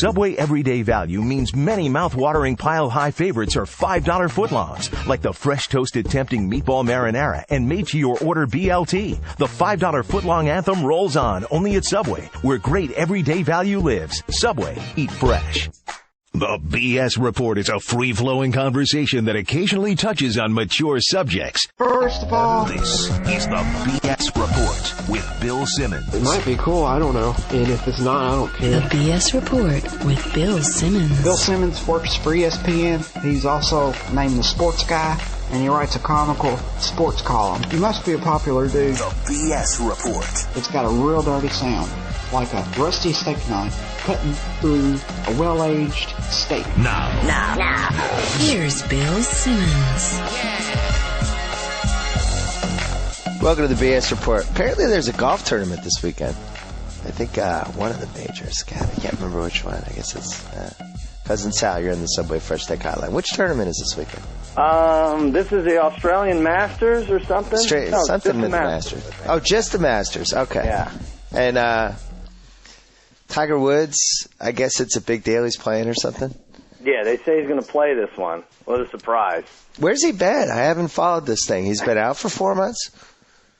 Subway Everyday Value means many mouth-watering pile-high favorites are $5 footlongs, like the fresh toasted tempting meatball marinara and made-to-your-order BLT. The $5 footlong anthem rolls on, only at Subway, where great everyday value lives. Subway, eat fresh. The BS Report is a free-flowing conversation that occasionally touches on mature subjects. First of all, This is the BS Report with Bill Simmons. it might be cool, I don't know. And if it's not, I don't The care. BS Report with Bill Simmons. Bill Simmons works for ESPN. He's also named the sports guy, and he writes a comical sports column. He must be a popular dude. The BS Report. It's got a real dirty sound, like a rusty steak knife cutting through a well-aged steak. Now. Here's Bill Simmons. Welcome to the BS Report. Apparently there's a golf tournament this weekend. I think one of the majors. God, I can't remember which one. I guess it's Cousin Sal. You're in the Subway Fresh Tech Hotline. Which tournament is this weekend? This is the Australian Masters or something? No, something just with the Masters. Oh, just the Masters. Okay. Yeah. And Tiger Woods, I guess it's a big deal he's playing or something? Yeah, they say he's going to play this one. What a surprise. Where's he been? I haven't followed this thing. He's been out for 4 months?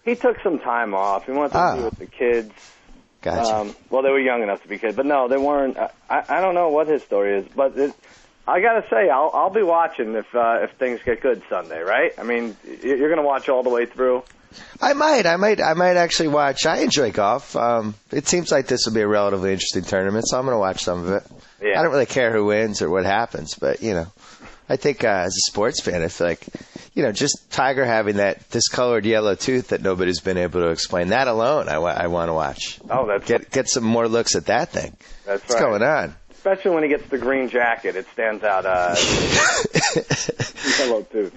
He took some time off. He wanted to be with the kids. Gotcha. Well, they were young enough to be kids, but no, they weren't. I don't know what his story is, but I got to say, I'll be watching if things get good Sunday, right? I mean, you're going to watch all the way through? I might actually watch. I enjoy golf. It seems like this will be a relatively interesting tournament, so I'm going to watch some of it. Yeah. I don't really care who wins or what happens, but, I think as a sports fan, I feel like, just Tiger having that discolored yellow tooth that nobody's been able to explain, that alone I want to watch. Oh, that's Get some more looks at that thing. That's What's right. going on? Especially when he gets the green jacket, it stands out. Yellow tooth.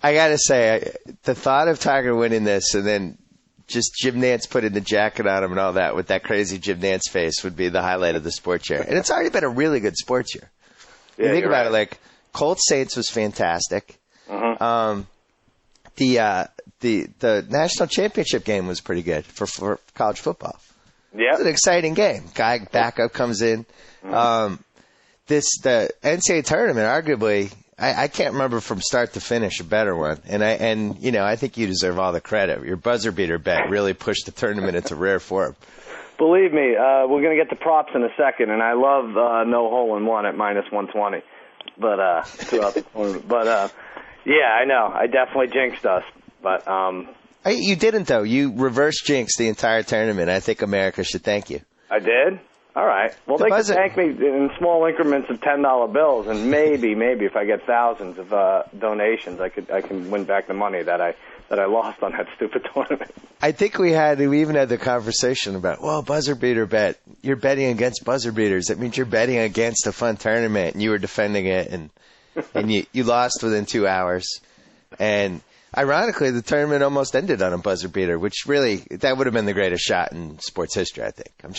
I got to say, the thought of Tiger winning this and then just Jim Nantz putting the jacket on him and all that with that crazy Jim Nantz face would be the highlight of the sports year. And it's already been a really good sports year. Yeah, you think about right. it, like Colts Saints was fantastic. Mm-hmm. The national championship game was pretty good for college football. Yeah. It's an exciting game. Guy backup comes in. Mm-hmm. The NCAA tournament, arguably, I can't remember from start to finish a better one. And I think you deserve all the credit. Your buzzer beater bet really pushed the tournament into rare form. Believe me, we're going to get the props in a second, and I love no hole in one at minus 120. But throughout the tournament. But yeah, I know. I definitely jinxed us. But You didn't, though. You reverse jinxed the entire tournament. I think America should thank you. I did? All right. Well, they can thank me in small increments of $10 bills, and maybe if I get thousands of donations, I can win back the money that I lost on that stupid tournament. I think we even had the conversation about, buzzer beater bet. You're betting against buzzer beaters. That means you're betting against a fun tournament, and you were defending it, and you lost within 2 hours. And ironically, the tournament almost ended on a buzzer beater, which really, that would have been the greatest shot in sports history, I think. I'm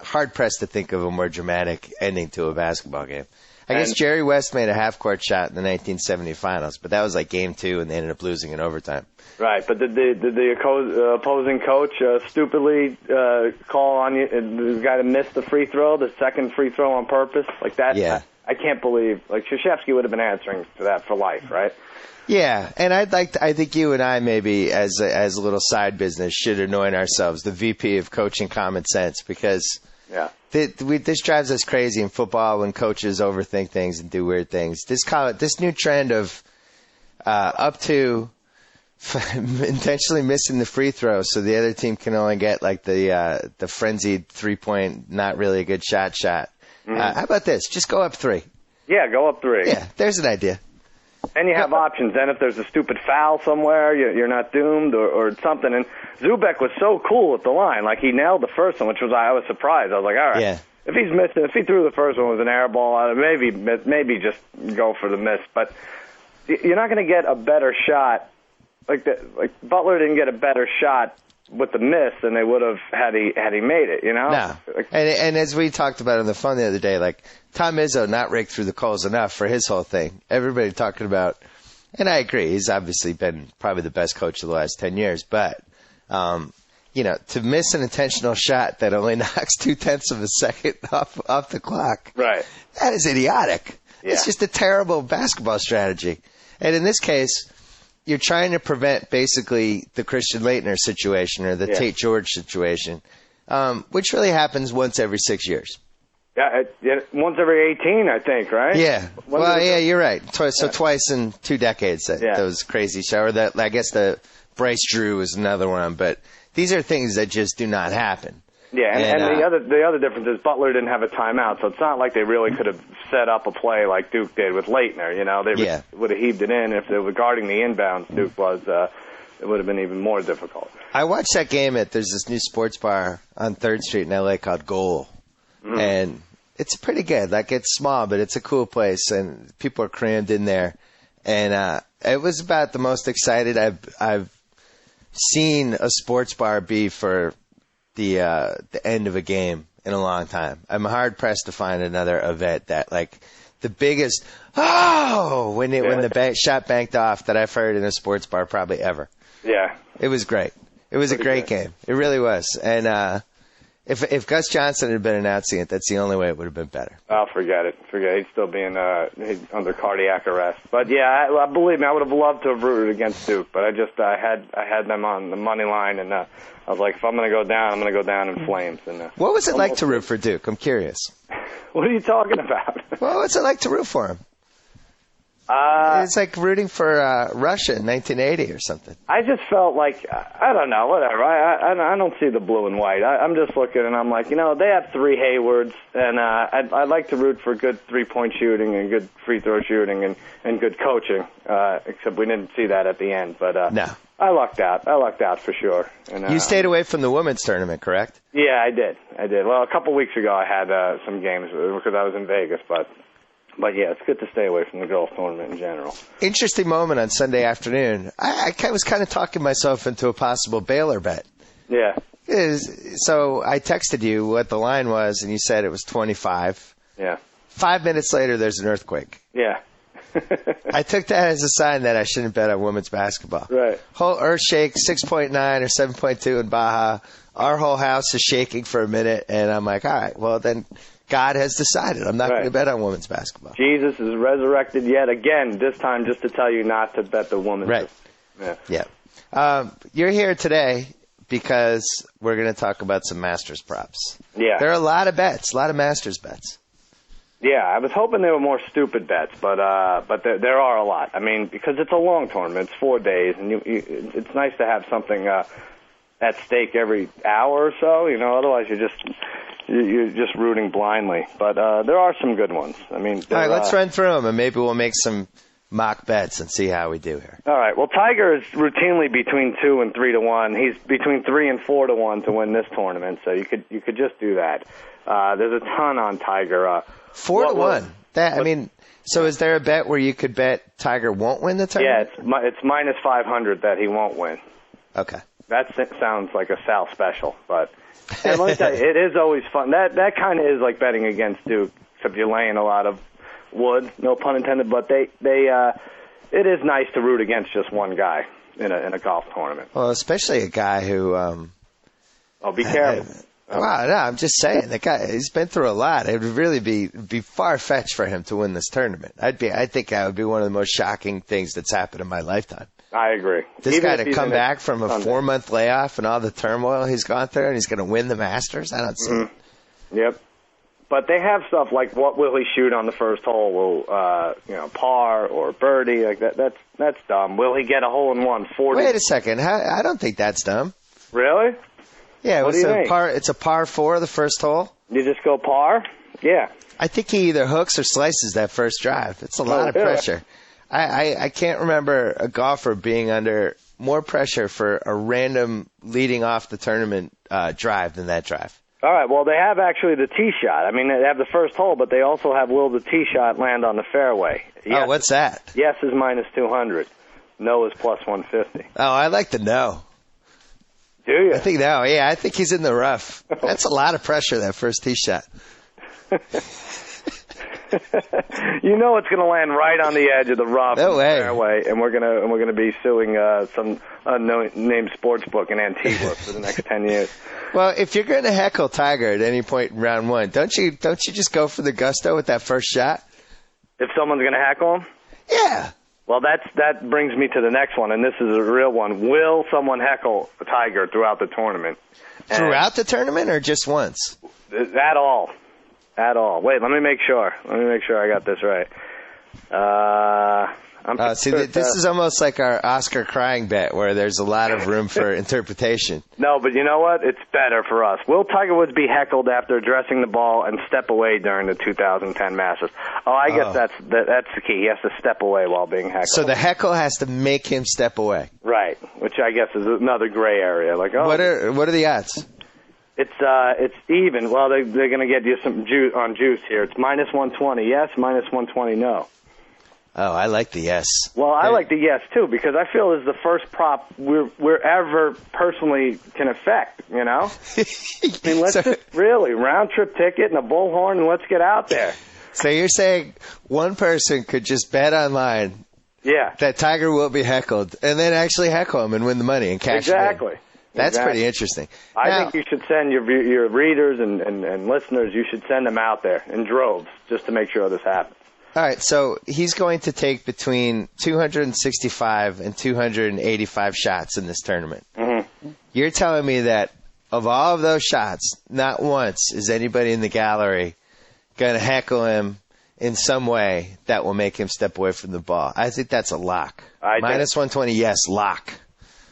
hard-pressed to think of a more dramatic ending to a basketball game. I guess Jerry West made a half-court shot in the 1970 finals, but that was like game 2, and they ended up losing in overtime. Right, but did the opposing coach stupidly call on you, the guy that missed the free throw, the second free throw on purpose? Like that? Yeah. I can't believe, Krzyzewski would have been answering for that for life, right? Yeah, and I think you and I maybe as a little side business should anoint ourselves the VP of Coaching Common Sense, because this drives us crazy in football when coaches overthink things and do weird things. This new trend of up to intentionally missing the free throw so the other team can only get like the frenzied 3-point, not really a good shot. Mm-hmm. How about this? Just go up 3. Yeah, go up 3. Yeah, there's an idea. And you have options. Then if there's a stupid foul somewhere, you're not doomed or something. And Zubek was so cool at the line. Like, he nailed the first one, which was, I was surprised. I was like, all right. Yeah. If he's missing, if he threw the first one was an air ball, maybe just go for the miss. But you're not going to get a better shot. Like Butler didn't get a better shot with the miss than they would have had he made it, No. And as we talked about on the phone the other day, like Tom Izzo not raked through the coals enough for his whole thing. Everybody talking about, and I agree, he's obviously been probably the best coach of the last 10 years, but to miss an intentional shot that only knocks 0.2 of a second off the clock. Right. That is idiotic. Yeah. It's just a terrible basketball strategy. And in this case, you're trying to prevent basically the Christian Laettner situation or the Tate George situation, which really happens once every 6 years. Yeah, once every 18, I think, right? Yeah. You're right. So twice in 2 decades that was crazy show. Or that, I guess the Bryce Drew is another one. But these are things that just do not happen. Yeah, and the other difference is Butler didn't have a timeout, so it's not like they really could have set up a play like Duke did with Laettner. They would have heaved it in. If they were guarding the inbounds, Duke was, it would have been even more difficult. I watched that game there's this new sports bar on 3rd Street in L.A. called Goal, and it's pretty good. Like, it's small, but it's a cool place, and people are crammed in there. And it was about the most excited I've seen a sports bar be for the end of a game in a long time. I'm hard pressed to find another event that, like, the biggest when the shot banked off that I've heard in a sports bar probably ever. Yeah, it was great. It was a great game. It really was. And if Gus Johnson had been announcing it, that's the only way it would have been better. Oh, forget it. He's still being he's under cardiac arrest. But yeah, believe me, I would have loved to have rooted against Duke, but I had them on the money line, and I was like, if I'm going to go down, I'm going to go down in flames. And what was it like to root for Duke? I'm curious. What are you talking about? Well, what's it like to root for him? It's like rooting for Russia in 1980 or something. I just felt like, I don't know, whatever. I don't see the blue and white. I'm just looking, and I'm like, they have 3 Haywards, and I'd like to root for good three-point shooting and good free throw shooting and good coaching, except we didn't see that at the end. But no. I lucked out for sure. And, you stayed away from the women's tournament, correct? Yeah, I did. Well, a couple weeks ago I had some games because I was in Vegas, but yeah, it's good to stay away from the girls' tournament in general. Interesting moment on Sunday afternoon. I was kind of talking myself into a possible Baylor bet. Yeah. So I texted you what the line was, and you said it was 25. Yeah. 5 minutes later, there's an earthquake. Yeah. I took that as a sign that I shouldn't bet on women's basketball. Right. Whole earth shake, 6.9 or 7.2 in Baja. Our whole house is shaking for a minute, and I'm like, all right, well, then God has decided. I'm not going to bet on women's basketball. Jesus is resurrected yet again, this time just to tell you not to bet the women's. Right. Yeah. You're here today because we're going to talk about some Masters props. Yeah. There are a lot of bets, a lot of Masters bets. Yeah, I was hoping there were more stupid bets, but there are a lot. I mean, because it's a long tournament, it's 4 days, and it's nice to have something at stake every hour or so. Otherwise you're just rooting blindly. But there are some good ones. I mean, all right, let's run through them, and maybe we'll make some mock bets and see how we do here. All right. Well, Tiger is routinely between 2 and 3 to 1. He's between 3 and 4 to 1 to win this tournament. So you could just do that. There's a ton on Tiger. 4 to 1. So is there a bet where you could bet Tiger won't win the tournament? Yeah, it's minus 500 that he won't win. Okay. That sounds like a Sal special, but and let me tell you, it is always fun. That kind of is like betting against Duke, except you're laying a lot of wood, no pun intended. But it is nice to root against just one guy in a golf tournament. Well, especially a guy who. Be careful. Wow, no, I'm just saying that guy. He's been through a lot. It would really be far fetched for him to win this tournament. I think that would be one of the most shocking things that's happened in my lifetime. I agree. This guy to come back from a 4-month layoff and all the turmoil he's gone through, and he's going to win the Masters. I don't see it. Yep. But they have stuff like what will he shoot on the first hole? Will par or birdie? Like that's dumb. Will he get a hole in 1? 40? Wait a second. I don't think that's dumb. Really? Yeah, what do you think? It's a par 4 the first hole. You just go par? Yeah. I think he either hooks or slices that first drive. It's a lot of pressure. I can't remember a golfer being under more pressure for a random leading off the tournament drive than that drive. All right, well, they have actually the tee shot. I mean, they have the first hole, but they also have will the tee shot land on the fairway. Yes, what's that? Yes is minus 200. No is plus 150. Oh, I like the no. Do you? I think no, yeah. I think he's in the rough. That's a lot of pressure, that first tee shot. You know it's going to land right on the edge of the rough fairway, and we're gonna be suing some unnamed sports book in Antigua for the next 10 years. Well, if you're going to heckle Tiger at any point in round one, don't you just go for the gusto with that first shot? If someone's going to heckle him? Yeah. Well, that brings me to the next one, and this is a real one. Will someone heckle Tiger throughout the tournament? Throughout the tournament or just once? At all. At all. Wait, let me make sure. I got this right. This is almost like our Oscar crying bet where there's a lot of room for interpretation. No, but you know what? It's better for us. Will Tiger Woods be heckled after addressing the ball and step away during the 2010 Masters? I guess that's the key. He has to step away while being heckled. So the heckle has to make him step away. Right, which I guess is another gray area. Like, what are the odds? It's even. Well, they're going to get you some juice here. It's -120 yes, -120 no. Oh, I like the yes. Well, I like the yes, too, because I feel it's the first prop we're ever personally can affect, you know? I mean, let's just really, round-trip ticket and a bullhorn, and let's get out there. So you're saying one person could just bet online that Tiger will be heckled, and then actually heckle him and win the money and cash Exactly. in. That's pretty interesting. I think you should send your readers and listeners, you should send them out there in droves just to make sure this happens. All right, so he's going to take between 265 and 285 shots in this tournament. Mm-hmm. You're telling me that of all of those shots, not once is anybody in the gallery going to heckle him in some way that will make him step away from the ball. I think that's a lock. -120, yes, lock.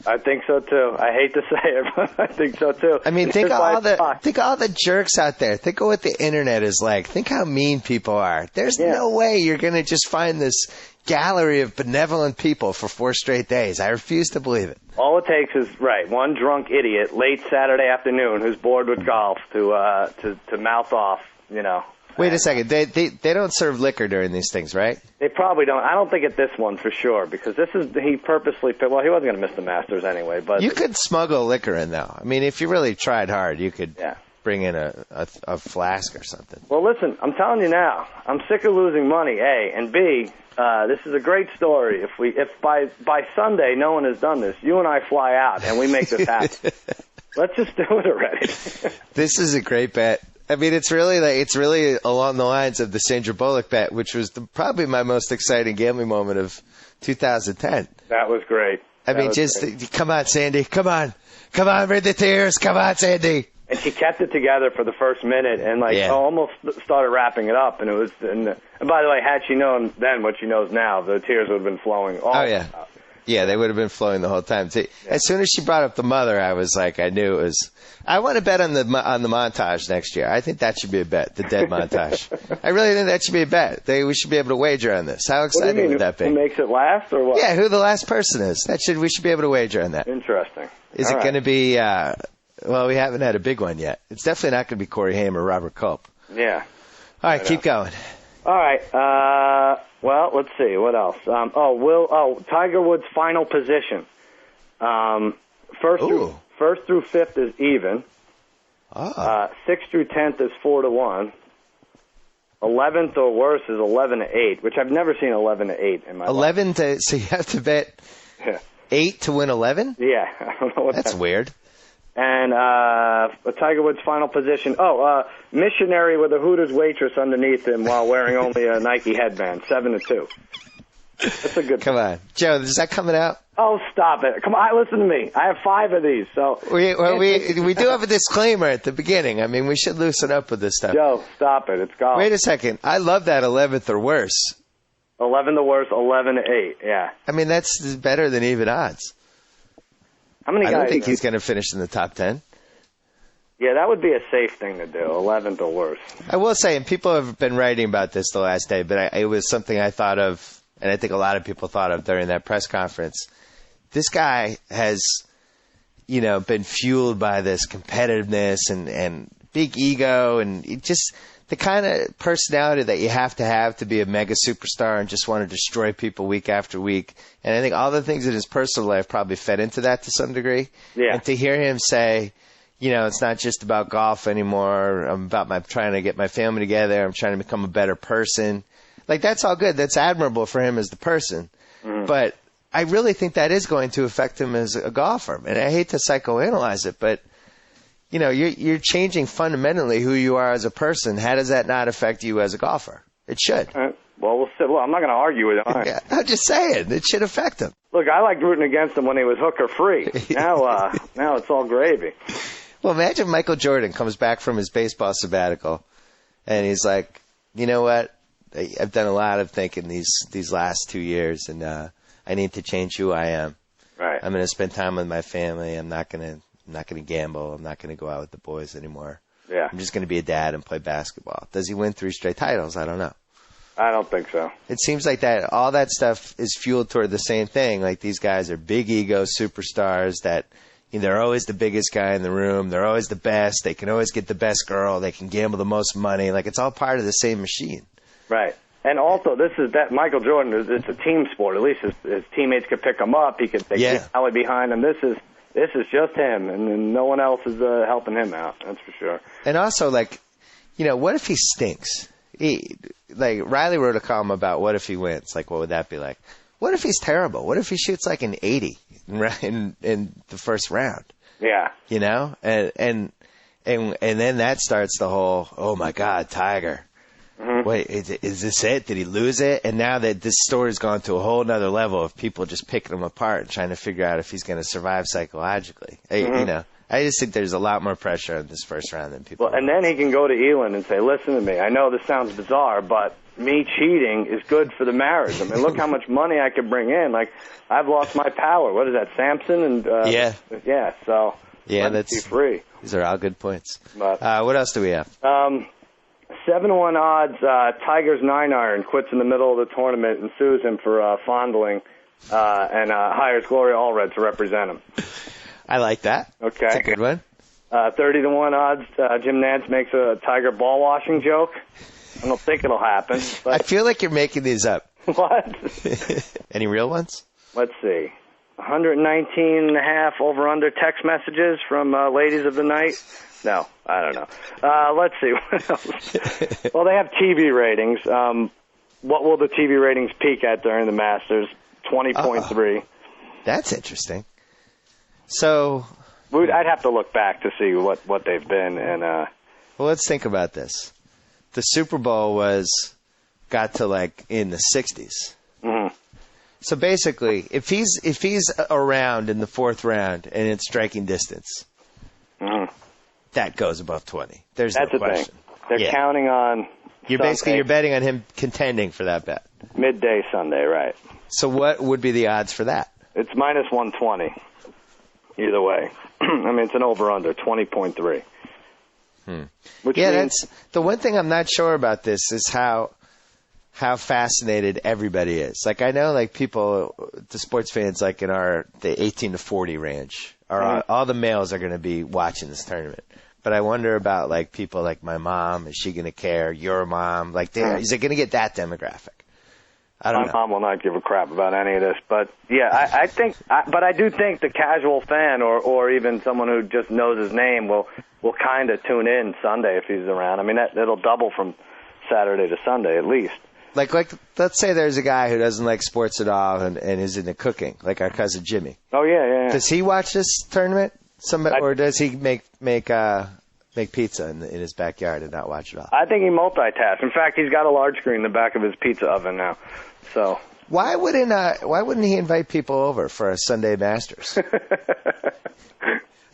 I think so too. I hate to say it, but I think so too. I mean, think of all the jerks out there. Think of what the internet is like. Think how mean people are. There's no way you're going to just find this gallery of benevolent people for 4 straight days. I refuse to believe it. All it takes is one drunk idiot late Saturday afternoon who's bored with golf to mouth off, you know. Wait a second. They don't serve liquor during these things, right? They probably don't. I don't think at this one for sure, because he purposely picked. Well, he wasn't going to miss the Masters anyway. But you could smuggle liquor in, though. I mean, if you really tried hard, you could bring in a flask or something. Well, listen, I'm telling you now, I'm sick of losing money. A and B. This is a great story. If by Sunday no one has done this, you and I fly out and we make this happen. Let's just do it already. This is a great bet. I mean, it's really along the lines of the Sandra Bullock bet, which was probably my most exciting gambling moment of 2010. That was great. Come on, Sandy. Come on, rid the tears. Come on, Sandy. And she kept it together for the first minute and almost started wrapping it up. And it was. And by the way, had she known then what she knows now, the tears would have been flowing. Yeah, they would have been flowing the whole time. As soon as she brought up the mother, I was like, I knew it was. I want to bet on the montage next year. I think that should be a bet, the dead montage. I really think that should be a bet. We should be able to wager on this. How exciting would that be? Who makes it last or what? Yeah, who the last person is. We should be able to wager on that. Interesting. Is it going to be? Well, we haven't had a big one yet. It's definitely not going to be Corey Haim or Robert Culp. Yeah. All right, keep going. All right. Well, let's see. What else? Tiger Woods' final position. First through fifth is even. 6th through 10th is 4-1. 11th or worse is 11-8, which I've never seen 11-8 in my life. So you have to bet 8 to win 11? Yeah, I don't know what that's weird. And Tiger Woods' final position. Missionary with a Hooters waitress underneath him while wearing only a Nike headband. 7-2. That's a good. Come on, Joe. Is that coming out? Oh, stop it! Come on, listen to me. I have 5 of these. So we do have a disclaimer at the beginning. I mean, we should loosen up with this stuff. Joe, stop it. It's golf. Wait a second. I love that 11th or worse. 11th or worse. 11-8. Yeah. I mean, that's better than even odds. How many guys? I don't think he's going to finish in the top 10. Yeah, that would be a safe thing to do, 11th or worse. I will say, and people have been writing about this the last day, but it was something I thought of, and I think a lot of people thought of during that press conference. This guy has, been fueled by this competitiveness and big ego and just the kind of personality that you have to be a mega superstar and just want to destroy people week after week. And I think all the things in his personal life probably fed into that to some degree. Yeah. And to hear him say, it's not just about golf anymore. I'm about trying to get my family together. I'm trying to become a better person. Like, that's all good. That's admirable for him as the person. But I really think that is going to affect him as a golfer. And I hate to psychoanalyze it, but, you're changing fundamentally who you are as a person. How does that not affect you as a golfer? It should. Well, we'll see. Well, I'm not going to argue with him. Yeah, I'm just saying. It should affect him. Look, I liked rooting against him when he was hooker free. Now it's all gravy. Well, imagine Michael Jordan comes back from his baseball sabbatical, and he's like, you know what? I've done a lot of thinking these last 2 years, and I need to change who I am. Right. I'm going to spend time with my family. I'm not going to gamble. I'm not going to go out with the boys anymore. Yeah. I'm just going to be a dad and play basketball. Does he win 3 straight titles? I don't know. I don't think so. It seems like that all that stuff is fueled toward the same thing. Like, these guys are big ego superstars that they're always the biggest guy in the room. They're always the best. They can always get the best girl. They can gamble the most money. Like, it's all part of the same machine. Right. And also, Michael Jordan, it's a team sport. At least his teammates could pick him up. He could rally behind him. This is just him, and no one else is helping him out. That's for sure. And also, what if he stinks? Riley wrote a column about what if he wins. Like, what would that be like? What if he's terrible? What if he shoots like an 80 in the first round? Yeah. And then that starts the whole, oh my God, Tiger. Mm-hmm. Wait, is this it? Did he lose it? And now that this story's gone to a whole nother level of people just picking him apart and trying to figure out if he's going to survive psychologically. I just think there's a lot more pressure in this first round than people. Well, and then he can go to Elon and say, listen to me, I know this sounds bizarre, but me cheating is good for the marriage. I mean, look how much money I could bring in. Like, I've lost my power. What is that, Samson? And yeah, so let's be free. These are all good points. But, what else do we have? 7-1 odds, Tiger's 9-iron quits in the middle of the tournament and sues him for fondling and hires Gloria Allred to represent him. I like that. Okay. That's a good one. 30-1 odds, Jim Nantz makes a Tiger ball washing joke. I don't think it'll happen. But I feel like you're making these up. What? Any real ones? Let's see. 119.5 over-under text messages from ladies of the night. No, I don't know. Let's see. What else? Well, they have TV ratings. What will the TV ratings peak at during the Masters? 20.3. That's interesting. So I'd have to look back to see what they've been. And well, let's think about this. The Super Bowl got to in the 60s. Mm-hmm. So basically, if he's around in the fourth round and it's striking distance, mm-hmm. that goes above 20. That's no question. Thing. They're counting on. You're betting on him contending for that bet. Midday Sunday, right? So what would be the odds for that? It's minus 120. Either way, I mean it's an over/under 20.3. Which means, that's the one thing I'm not sure about. This is how fascinated everybody is. Like, I know, people, the sports fans, in the 18 to 40 range, all the males are going to be watching this tournament. But I wonder about people like my mom. Is she going to care? Your mom? Is it going to get that demographic? I don't know. My mom will not give a crap about any of this, but yeah, I think, but I do think the casual fan or even someone who just knows his name will kind of tune in Sunday if he's around. I mean, it'll double from Saturday to Sunday at least. Like let's say there's a guy who doesn't like sports at all and is into cooking, like our cousin Jimmy. Oh yeah. Does he watch this tournament? Or does he make pizza in his backyard and not watch it all? I think he multitasks. In fact, he's got a large screen in the back of his pizza oven now. So why wouldn't he invite people over for a Sunday Masters?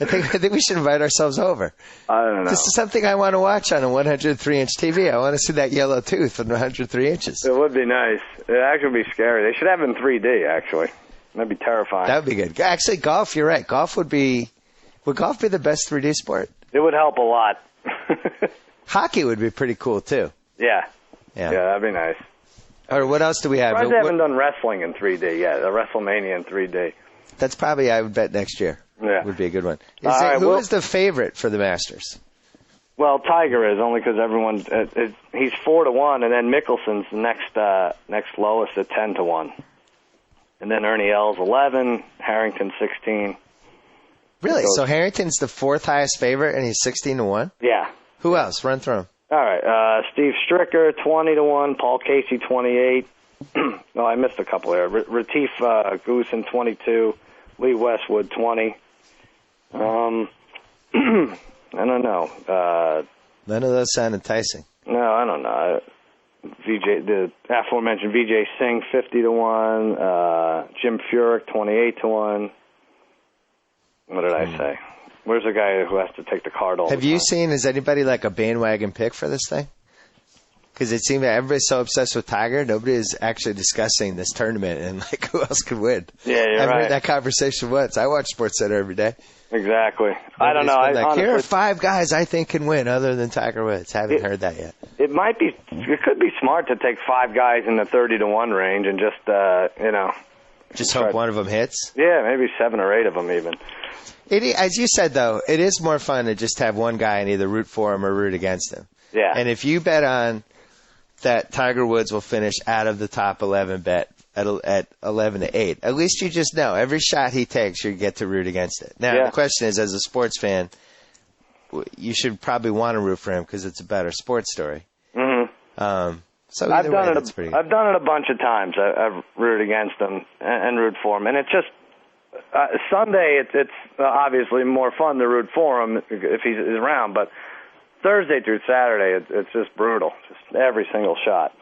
I think we should invite ourselves over. I don't know. This is something I want to watch on a 103-inch TV. I want to see that yellow tooth on 103 inches. It would be nice. It actually would be scary. They should have it in 3D, actually. That'd be terrifying. That would be good. Actually, golf, you're right. Would golf be the best 3D sport? It would help a lot. Hockey would be pretty cool, too. Yeah, that'd be nice. Or what else do we have? They haven't done wrestling in 3D yet. The WrestleMania in 3D. That's probably, I would bet, next year. Yeah. Would be a good one. Who is the favorite for the Masters? Well, Tiger is, only because he's 4-1, and then Mickelson's the next lowest at 10-1. And then Ernie Els 11, Harrington 16. Really? So Harrington's the fourth highest favorite, and he's 16-1? Yeah. Who else? Run through him. All right. Steve Stricker, 20-1. Paul Casey, 28. No, I missed a couple there. Retief Goosen, 22. Lee Westwood, 20. I don't know. None of those sound enticing. No, I don't know. The aforementioned Vijay Singh, 50-1. Jim Furyk, 28-1. What did I say? Where's the guy who has to take the card all the time? Have you seen, is anybody like a bandwagon pick for this thing? Because it seems that everybody's so obsessed with Tiger, nobody is actually discussing this tournament and like who else could win. Yeah, you're I've right. heard that conversation once. I watch SportsCenter every day. Exactly. I don't know. Like, here are 5 guys I think can win other than Tiger Woods. Haven't heard that yet. It might be. It could be smart to take 5 guys in the 30-1 range and just just hope one of them hits. Yeah, maybe 7 or 8 of them even. As you said, though, it is more fun to just have one guy and either root for him or root against him. Yeah. And if you bet on that Tiger Woods will finish out of the top 11 bet at 11-8, at least you just know every shot he takes, you get to root against it. Now, the question is, as a sports fan, you should probably want to root for him because it's a better sports story. Mm-hmm. So I've done it. that's pretty good. I've done it a bunch of times. I've rooted against him and root for him, and it's just Sunday. It's obviously more fun to root for him if he's around, but Thursday through Saturday, it's just brutal, just every single shot.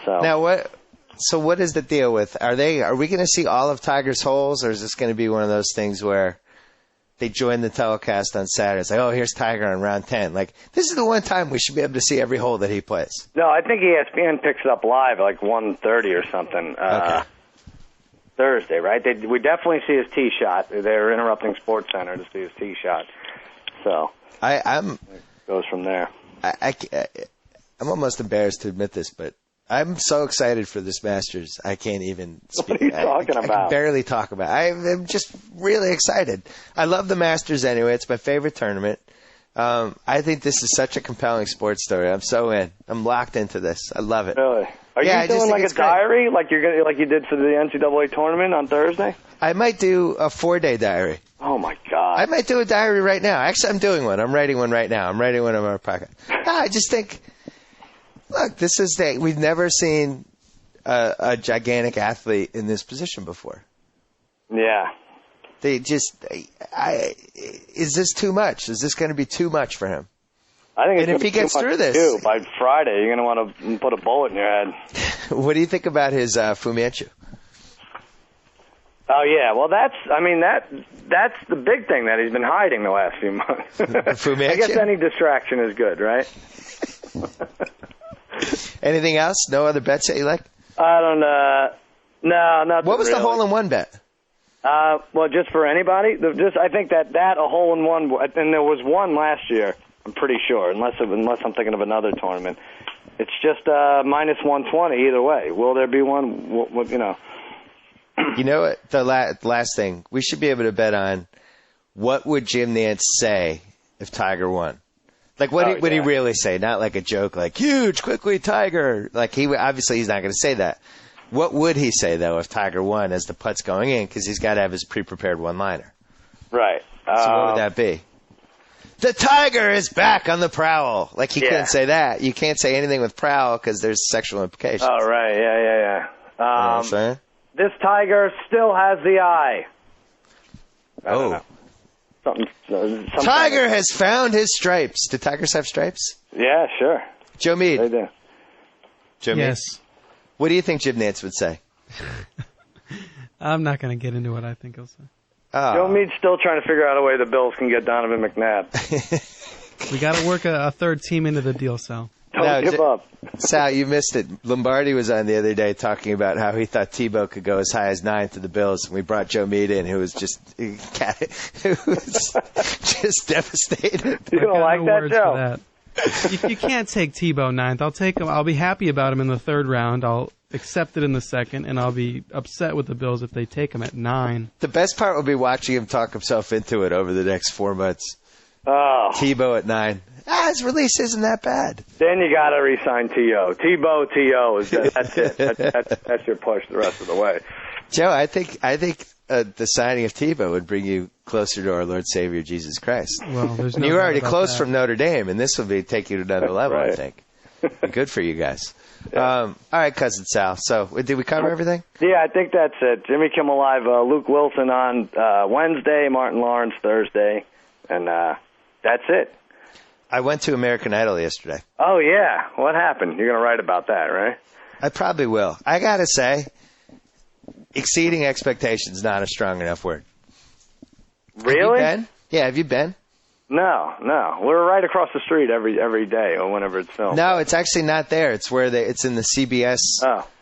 So now what is the deal with? Are we going to see all of Tiger's holes, or is this going to be one of those things where they join the telecast on Saturday? It's like, oh, here's Tiger on round 10. Like, this is the one time we should be able to see every hole that he plays. No, I think ESPN picks it up live like 1:30 or something. Okay. Thursday, right? We definitely see his tee shot. They're interrupting SportsCenter to see his tee shot. So I'm it goes from there. I'm almost embarrassed to admit this, but I'm so excited for this Masters. I can't even speak. What are you talking about? I can barely talk about it. I'm just really excited. I love the Masters anyway. It's my favorite tournament. I think this is such a compelling sports story. I'm so in. I'm locked into this. I love it. Really? Are you doing like a diary, like you did for the NCAA tournament on Thursday? I might do a 4-day diary. Oh my God! I might do a diary right now. Actually, I'm doing one. I'm writing one right now. I'm writing one in my pocket. I just think, look, this is we've never seen a gigantic athlete in this position before. Yeah. They just, is this too much? Is this going to be too much for him? I think it's and if he gets through this, by Friday, you're going to want to put a bullet in your head. What do you think about his Fu Manchu? Oh yeah, well that's the big thing that he's been hiding the last few months. Fu Manchu? I guess any distraction is good, right? Anything else? No other bets that you like? I don't know. No, not. What was really. the hole-in-one bet? Well, just for anybody. I think that a hole-in-one, and there was one last year. I'm pretty sure, unless I'm thinking of another tournament. It's just minus 120 either way. Will there be one? You know. You know what? The last thing we should be able to bet on. What would Jim Nantz say if Tiger won? Like what would he really say? Not like a joke, like huge, quickly Tiger. Like he's not going to say that. What would he say though if Tiger won as the putt's going in? Because he's got to have his pre-prepared one-liner. Right. So what would that be? The Tiger is back on the prowl. Like he couldn't say that. You can't say anything with prowl because there's sexual implications. Oh right, yeah. You know what I'm saying? This Tiger still has the eye. Something Tiger has found his stripes. Do tigers have stripes? Yeah, sure. Joe Mead. They do. Joe yes. Mead. What do you think Jim Nantz would say? I'm not going to get into what I think he'll say. Oh. Joe Mead's still trying to figure out a way the Bills can get Donovan McNabb. We got to work a third team into the deal, Sal. Don't give up. Sal, you missed it. Lombardi was on the other day talking about how he thought Tebow could go as high as 9 to the Bills. And we brought Joe Mead in, who was just devastated. You don't like that, Joe? You can't take Tebow 9th. I'll take him. I'll be happy about him in the third round. I'll accept it in the second, and I'll be upset with the Bills if they take him at 9. The best part will be watching him talk himself into it over the next 4 months. Oh. Tebow at 9. His release isn't that bad. Then you got to re-sign T.O. Tebow, that's it. That's your push the rest of the way. Joe, I think the signing of Tebow would bring you closer to our Lord Savior Jesus Christ. Well, there's no You were doubt already about close that. from Notre Dame, and this will take you to another level, right. I think. Good for you guys. All right, Cousin Sal. So, did we cover everything? Yeah, I think that's it. Jimmy Kimmel Live, Luke Wilson on Wednesday, Martin Lawrence Thursday, and that's it. I went to American Idol yesterday. Oh, yeah. What happened? You're going to write about that, right? I probably will. I got to say, exceeding expectations is not a strong enough word. Really? Have you been? Yeah, have you been? No. We're right across the street every day or whenever it's filmed. No, it's actually not there. It's where it's in the CBS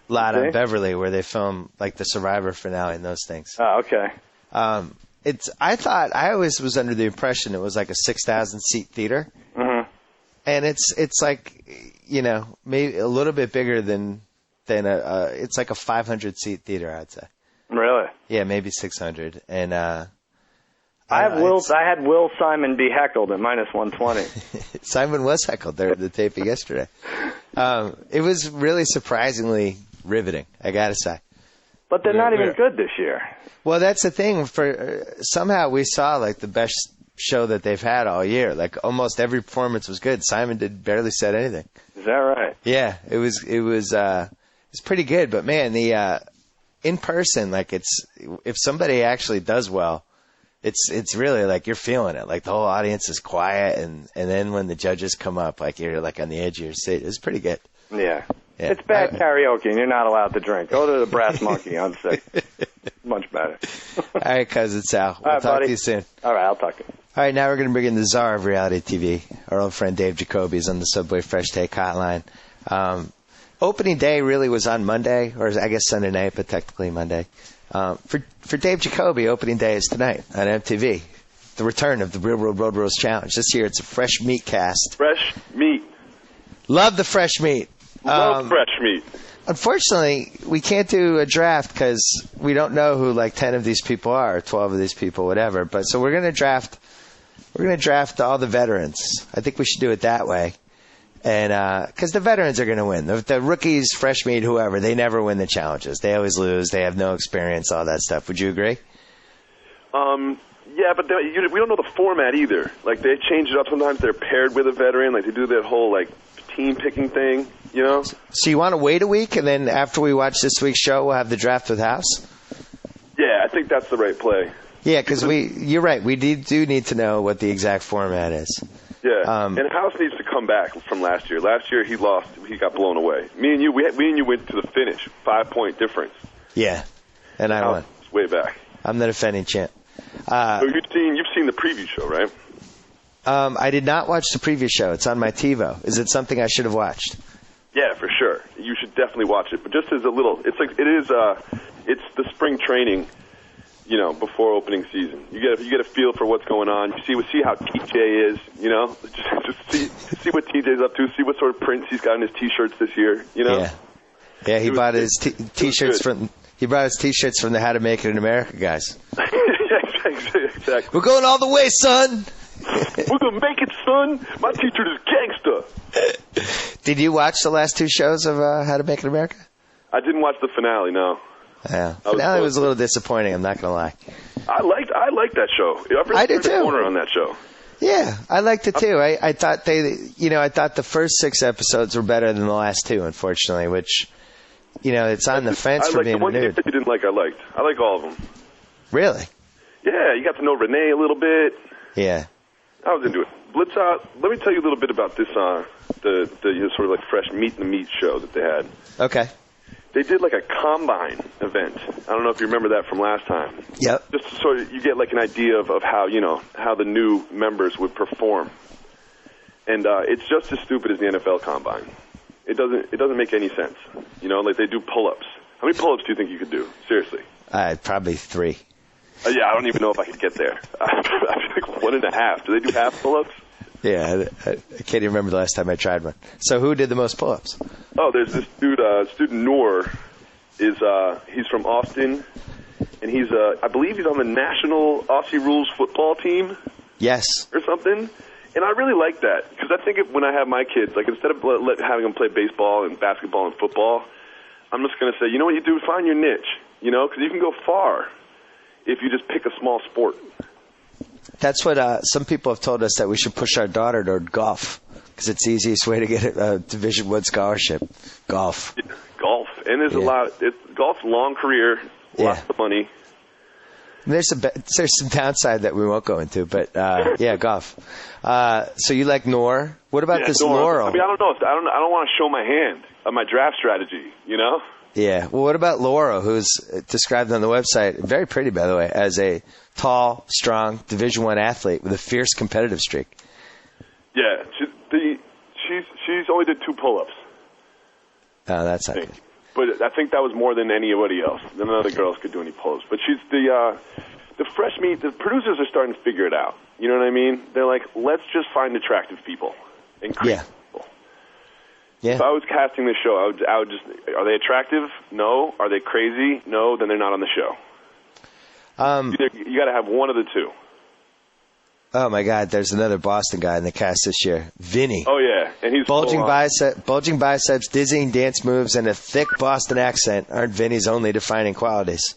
lot see? on Beverly where they film like the Survivor finale and those things. Oh, okay. I always was under the impression it was like a 6,000 seat theater. Mm-hmm. And it's like, maybe a little bit bigger than it's like a 500 seat theater, I'd say. Really? Yeah, maybe 600. And I had Will Simon be heckled at -120. Simon was heckled there at the taping yesterday. It was really surprisingly riveting, I gotta say. But they're not even good this year. Well, that's the thing. Somehow we saw like the best show that they've had all year. Like almost every performance was good. Simon barely said anything. Is that right? Yeah, it was pretty good. But man, the in person, like if somebody actually does well, it's really like you're feeling it. Like the whole audience is quiet, and then when the judges come up, like you're like on the edge of your seat. It's pretty good. Yeah. It's bad karaoke, and you're not allowed to drink. Go to the Brass Monkey on 6th. Much better. All right, Cousin Sal. We'll talk to you soon. All right, I'll talk to you. All right, now we're going to bring in the czar of reality TV. Our old friend Dave Jacoby is on the Subway Fresh Take Hotline. Opening day really was on Monday, or I guess Sunday night, but technically Monday. For Dave Jacoby, opening day is tonight on MTV. The return of the Real World Road Rules Challenge. This year it's a fresh meat cast. Fresh meat. Love the fresh meat. Love fresh meat. Unfortunately, we can't do a draft because we don't know who like 10 of these people are, or 12 of these people, whatever. But so we're going to draft all the veterans. I think we should do it that way. And because the veterans are going to win. The rookies, fresh meat, whoever, they never win the challenges. They always lose. They have no experience, all that stuff. Would you agree? Yeah, but we don't know the format either. Like, they change it up. Sometimes they're paired with a veteran. Like, they do that whole, like, team picking thing, you know? So you want to wait a week, and then after we watch this week's show, we'll have the draft with House? Yeah, I think that's the right play. Yeah, because you're right. We do need to know what the exact format is. Yeah, and House needs to come back from last year. Last year he lost. He got blown away. Me and you went to the finish, 5-point difference. Yeah, and I won. Way back. I'm the defending champ. So you've seen the preview show, right? I did not watch the previous show. It's on my TiVo. Is it something I should have watched? Yeah, for sure. You should definitely watch it. But just as a little, it's the spring training, you know, before opening season. You get a feel for what's going on. You see how TJ is, you know, just see what TJ's up to. See what sort of prints he's got in his T-shirts this year, you know. Yeah. He bought his T-shirts from. He brought his T-shirts from the How to Make It in America guys. Exactly. We're going all the way, son. We're gonna make it, son. My T-shirt is gangsta. Did you watch the last two shows of How to Make It in America? I didn't watch the finale. No. Yeah, finale was a little disappointing. I'm not gonna lie. I liked that show. I did too. Corner on that show. Yeah, I liked it too. I thought I thought the first 6 episodes were better than the last 2, unfortunately. Which, you know, it's on the fence for being renewed. The one that you didn't like, I liked. I like all of them. Really? Yeah, you got to know Renee a little bit. Yeah. I was into it. Let me tell you a little bit about this, the sort of like fresh meat and the meat show that they had. Okay. They did like a combine event. I don't know if you remember that from last time. Yep. Just sort of, you get like an idea of how, you know, how the new members would perform. And it's just as stupid as the NFL combine. It doesn't make any sense. You know, like they do pull-ups. How many pull-ups do you think you could do? Seriously. Probably 3. Yeah, I don't even know if I could get there. I feel like 1.5. Do they do half pull-ups? Yeah, I can't even remember the last time I tried one. So who did the most pull-ups? Oh, there's this dude, student Noor, he's from Austin, and I believe he's on the national Aussie Rules football team. Yes. Or something. And I really like that, because I think when I have my kids, like instead of having them play baseball and basketball and football, I'm just going to say, you know what you do? Find your niche, you know, because you can go far. if you just pick a small sport. That's what some people have told us, that we should push our daughter toward golf because it's the easiest way to get a Division I scholarship. Golf. Yeah, golf. And there's a lot. Golf's a long career, lots of money. There's some downside that we won't go into, but golf. So you like Nor? What about this Laurel? I mean, I don't know. I don't want to show my hand of my draft strategy, you know? Yeah. Well, what about Laura, who's described on the website, very pretty, by the way, as a tall, strong Division I athlete with a fierce competitive streak? Yeah. She's only did 2 pull-ups. Oh, that's not good. But I think that was more than anybody else. None of the other girls could do any pull-ups. But she's the fresh meat. The producers are starting to figure it out. You know what I mean? They're like, let's just find attractive people and create people. Yeah. If I was casting this show, I would just, are they attractive? No. Are they crazy? No. Then they're not on the show. You got to have one of the two. Oh my God! There's another Boston guy in the cast this year, Vinny. Oh yeah, and he's bulging biceps, dizzying dance moves, and a thick Boston accent aren't Vinny's only defining qualities.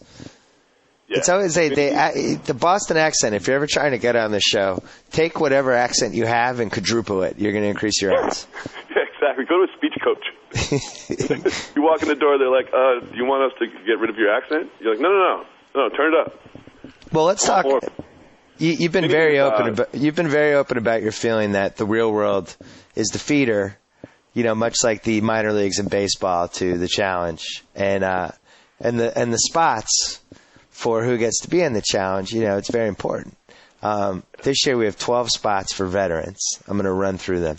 Yeah. It's always the Boston accent. If you're ever trying to get on the show, take whatever accent you have and quadruple it. You're going to increase your odds. Yeah, exactly. Go to a speech coach. You walk in the door, they're like, "Do you want us to get rid of your accent?" You're like, "No, turn it up." Well, let's talk. You've been very open. You've been very open about your feeling that the real world is the feeder, much like the minor leagues in baseball to the challenge, and the spots for who gets to be in the challenge. It's very important. This year we have 12 spots for veterans. I'm going to run through them.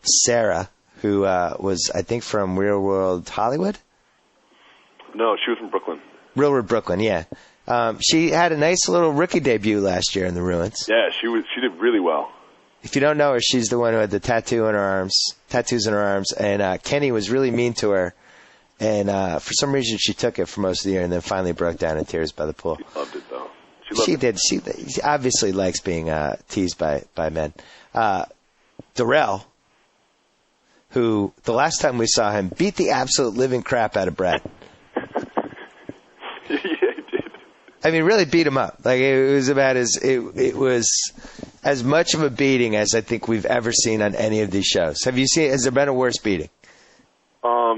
Sarah, who was I think from Real World Hollywood. No, she was from Brooklyn. Real World Brooklyn, yeah. She had a nice little rookie debut last year in the Ruins. Yeah, she did really well. If you don't know her, she's the one who had the tattoos in her arms, and Kenny was really mean to her, and for some reason she took it for most of the year, and then finally broke down in tears by the pool. She loved it though. She obviously likes being teased by men. Darrell, who the last time we saw him beat the absolute living crap out of Brad. I mean, really beat him up. Like it was as much of a beating as I think we've ever seen on any of these shows. Has there been a worse beating? I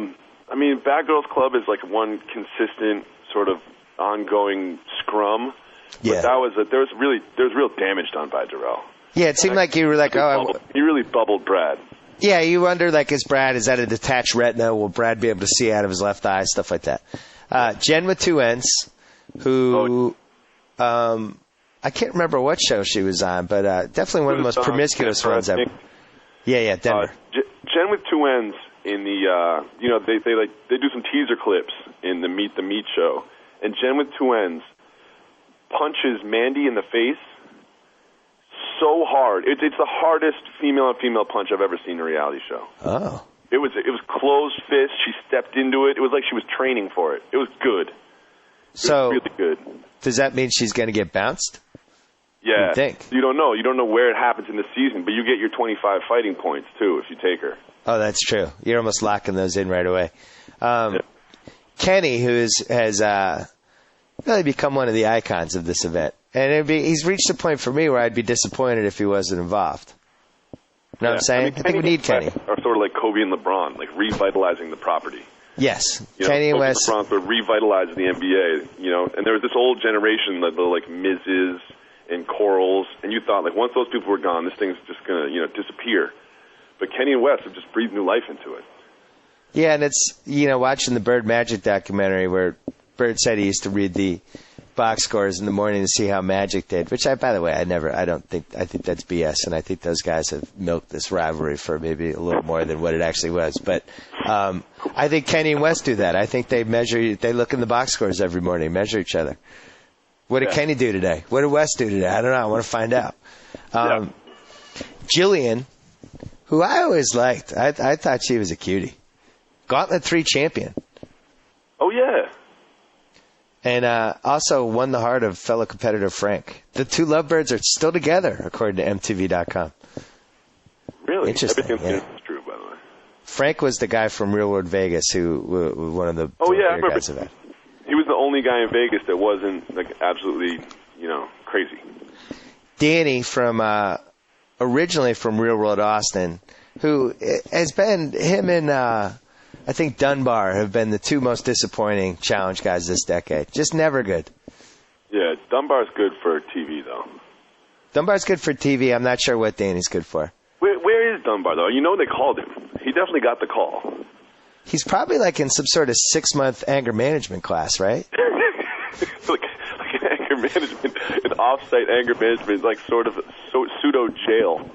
mean, Bad Girls Club is like one consistent sort of ongoing scrum. Yeah. But there was real damage done by Darrell. Yeah, it seemed like you were like, he really bubbled Brad. Yeah, you wonder like, is that a detached retina? Will Brad be able to see out of his left eye? Stuff like that. Jen with 2 N's. Who, I can't remember what show she was on, but definitely one of the most promiscuous ones ever. Yeah, Denver. Jen with 2 N's in the, they do some teaser clips in the Meet the Meat show, and Jen with 2 N's punches Mandy in the face so hard. It's the hardest female on female punch I've ever seen in a reality show. Oh. It was closed fist. She stepped into it. It was like she was training for it. It was good. So, really good. Does that mean she's going to get bounced? Yeah. You think? You don't know. You don't know where it happens in the season, but you get your 25 fighting points, too, if you take her. Oh, that's true. You're almost locking those in right away. Kenny, who has really become one of the icons of this event. And he's reached a point for me where I'd be disappointed if he wasn't involved. You know what I'm saying? I think we need Kenny. Are sort of like Kobe and LeBron, like revitalizing the property. Yes, Kenny and West. LeBron sort of revitalized the NBA, and there was this old generation, the like Miz's and Corals, and you thought like once those people were gone, this thing's just gonna disappear. But Kenny and West have just breathed new life into it. Yeah, and it's watching the Bird Magic documentary where Bird said he used to read the box scores in the morning to see how Magic did, which I think that's BS, and I think those guys have milked this rivalry for maybe a little more than what it actually was. But I think Kenny and West do that. I think they look in the box scores every morning, measure each other. What did Kenny do today? What did West do today? I don't know. I want to find out. Jillian, who I always liked, I thought she was a cutie. Gauntlet 3 champion. Oh, yeah. And also won the heart of fellow competitor Frank. The two lovebirds are still together, according to MTV.com. Really? Interesting. Everything is true, by the way. Frank was the guy from Real World Vegas who was one of the I remember. guys of that. He was the only guy in Vegas that wasn't like absolutely, crazy. Danny from originally from Real World Austin, who has been him and I think Dunbar have been the two most disappointing challenge guys this decade. Just never good. Yeah, Dunbar's good for TV though. Dunbar's good for TV. I'm not sure what Danny's good for. Where is Dunbar though? They called him. He definitely got the call. He's probably like in some sort of 6-month anger management class, right? like anger management, an off-site anger management, like sort of pseudo jail.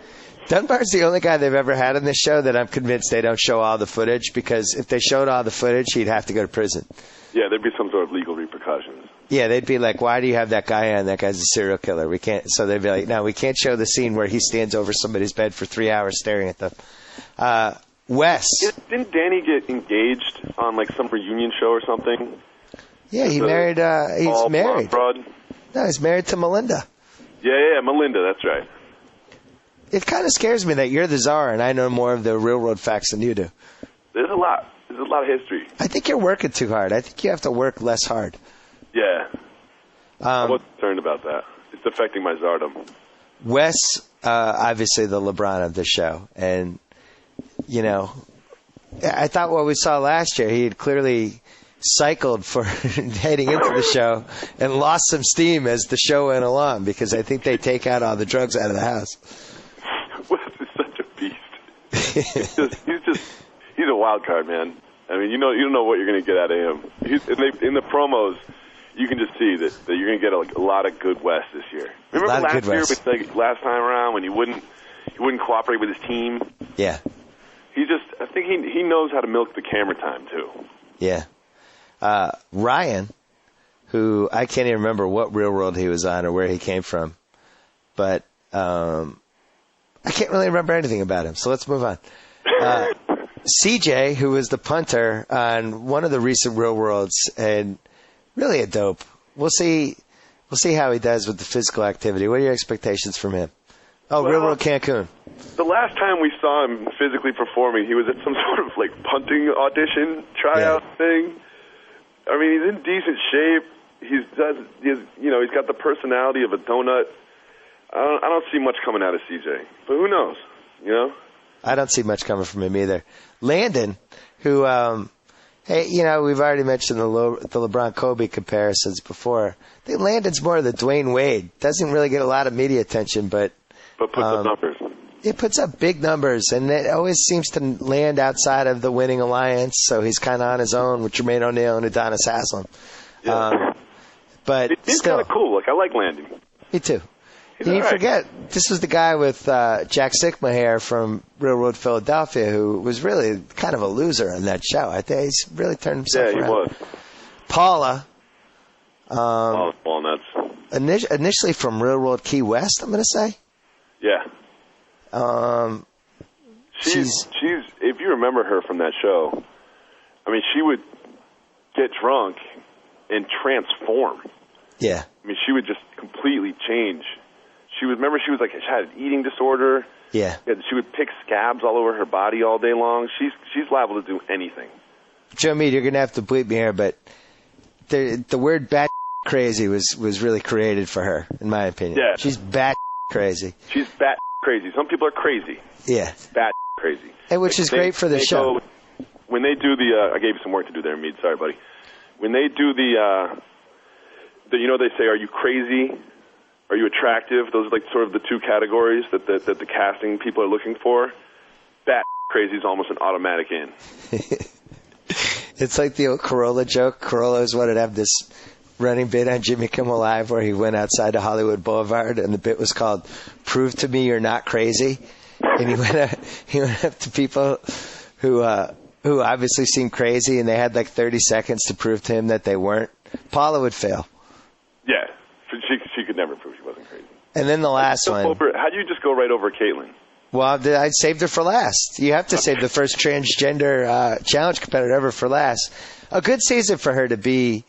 Dunbar's the only guy they've ever had on this show that I'm convinced they don't show all the footage, because if they showed all the footage, he'd have to go to prison. Yeah, there'd be some sort of legal repercussions. Yeah, they'd be like, why do you have that guy on? That guy's a serial killer. We can't. So they'd be like, no, we can't show the scene where he stands over somebody's bed for 3 hours staring at them. Wes. Didn't Danny get engaged on like some reunion show or something? Yeah, he married. He's married. Broad? No, he's married to Melinda. Yeah, Melinda. That's right. It kind of scares me that you're the czar and I know more of the real world facts than you do. There's a lot of history. I think you're working too hard. I think you have to work less hard. Yeah. I was concerned about that. It's affecting my czardom. Wes, obviously the LeBron of the show. And, I thought what we saw last year, he had clearly cycled for heading into the show and lost some steam as the show went along, because I think they take out all the drugs out of the house. Wes is such a beast. He's a wild card, man. I mean, you don't know what you're going to get out of him. In the promos, you can just see that you're going to get a lot of good Wes this year. Remember last year, last time around when he wouldn't cooperate with his team? Yeah. I think he knows how to milk the camera time too. Yeah. Ryan, who I can't even remember what Real World he was on or where he came from, but I can't really remember anything about him, so let's move on. CJ, who was the punter on one of the recent Real Worlds, and really a dope. We'll see how he does with the physical activity. What are your expectations from him? Real World Cancun. The last time we saw him physically performing, he was at some sort of like punting audition tryout thing. I mean, he's in decent shape. He's got the personality of a donut. I don't see much coming out of CJ, but who knows? I don't see much coming from him either. Landon, who, we've already mentioned the LeBron Kobe comparisons before. I think Landon's more of the Dwayne Wade. Doesn't really get a lot of media attention, but puts up numbers. It puts up big numbers, and it always seems to land outside of the winning alliance. So he's kind of on his own with Jermaine O'Neal and Adonis Haslam. Yeah. But it's kind of cool. Like I like Landon. Me too. You forget, this was the guy with Jack Sickmahair from Real World Philadelphia, who was really kind of a loser on that show. I think he's really turned himself around. Yeah, he was. Paula. Ball nuts. Initially from Real World Key West, I'm going to say. Yeah. She's if you remember her from that show, I mean, she would get drunk and transform. Yeah. I mean, she would just completely change. She was had an eating disorder. Yeah. She would pick scabs all over her body all day long. She's liable to do anything. Joe Mead, you're going to have to bleep me here, but the word bat crazy was really created for her, in my opinion. Yeah. She's bat crazy. She's bat crazy. Some people are crazy. Yeah. Bat crazy. And which is great for the show. When they do I gave you some work to do there, Mead. Sorry, buddy. When they do they say, are you crazy? Are you attractive? Those are like sort of the two categories that the casting people are looking for. Bat crazy is almost an automatic in. It's like the old Corolla joke. Corollas wanted to have this running bit on Jimmy Kimmel Live where he went outside to Hollywood Boulevard, and the bit was called "Prove to Me You're Not Crazy." And he went up to people who obviously seemed crazy, and they had like 30 seconds to prove to him that they weren't. Paula would fail. Yeah, she could never prove she wasn't crazy. And then the last one. How do you just go right over Caitlyn? Well, I saved her for last. You have to save the first transgender challenge competitor ever for last. A good season for her to be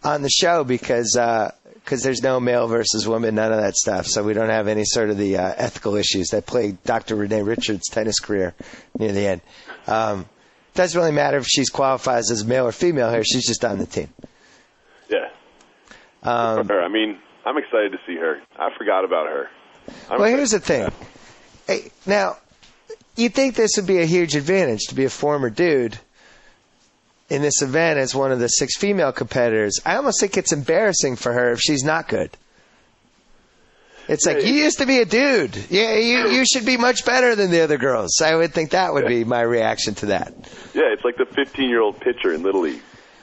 on the show because there's no male versus woman, none of that stuff. So we don't have any sort of the ethical issues that plagued Dr. Renee Richards' tennis career near the end. Doesn't really matter if she's qualifies as male or female here. She's just on the team. For her. I mean, I'm excited to see her. I forgot about her. Well, here's the thing. Hey, now, you think this would be a huge advantage to be a former dude in this event as one of the 6 female competitors. I almost think it's embarrassing for her if she's not good. It's like, you used to be a dude. Yeah, you should be much better than the other girls. I would think that would be my reaction to that. Yeah, it's like the 15-year-old pitcher in Little League.